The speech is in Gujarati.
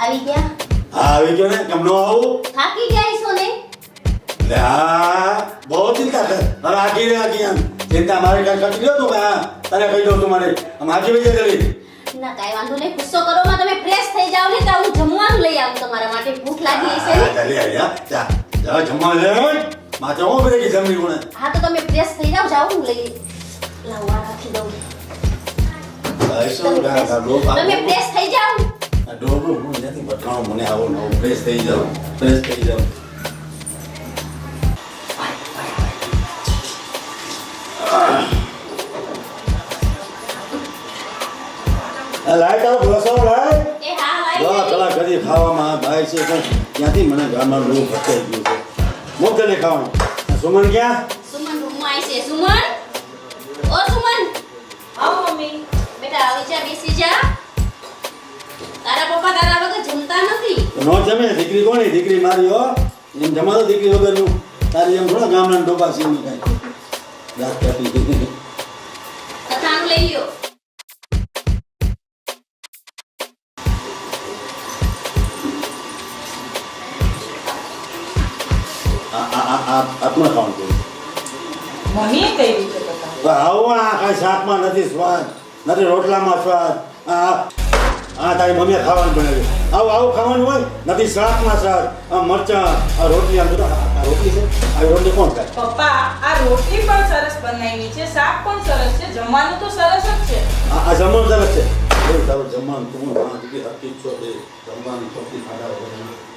આવી ગયા? હા આવી ગયો ને, કેમ નો આવું? થાકી ગયા છો ને? લે હા બહુ ચિંતા કર. હવે આગી આમ ચિંતા મારે કાંઈ કરી લ્યો તું તને કહી દઉં તું મારે આમ આગી વજે કરી. ના કાંઈ વાંધો નહીં, ગુસ્સો કરો માં તમે ફ્રેશ થઈ જાવ ને તો હું જમવાનું લઈ આવું તમારા માટે. ભૂખ લાગી હશે ને? ચાલી આવી જા જા જમવા લે માથે હું કરે કે જમણી કોણે. હા તો તમે ફ્રેશ થઈ જાવ, જાઓ હું લઈ લાવું આ રાખી દઉં. શું ગા લોક તમે ફ્રેશ થઈ જાવ. આ ડોબલું હું નથી બતાવું મને આવો નવો ફ્રેશ થઈ જાવ લાઈટ આવ બસો લાઈટ એ હા લાઈ દવા કલા કરી ખાવામાં ભાઈ છે પણ ત્યાંથી મને ગામમાં લોક ભટકાઈ ગયું છે. મોકલે ખાવાનું. સુમન ક્યાં? સુમન રૂમમાં આવી છે. સુમન, ઓ સુમન, આવો મમ્મી. બેટા આવી જા, બેસી જા. તારા પપ્પા તારા વગર જમતા નથી. નો જમે દીકરી કોની? દીકરી મારી હો. એમ જમાતો દીકરી વગરનું. તારી એમ થોડા ગામના ડોબા છે એમ કાંઈ દાંત કાપી દીધી. અથાણું લઈ લ્યો. આત્મા ખાવાનું છે. મમ્મીએ કઈ રીતે બતાવ્યું? આવું આ કાંઈ શાકમાં નથી સ્વાદ, નથી રોટલામાં સ્વાદ. તારી મમ્મીએ ખાવાનું બનાવ્યું. આવું ખાવાનું હોય નથી શાકમાં સ્વાદ. આ મરચાં, આ રોટલી આમ જોતો આ રોટલી છે. આ રોટલી કોણ ખાય? પપ્પા, આ રોટલી પણ સરસ બનાવી છે, શાક પણ સરસ છે, જમવાનું તો સરસ જ છે. આ જમવાનું સરસ છે. તારું જમવાનું તું હકી છો તે જમવાનું ચોખ્ખી ખાધા વગર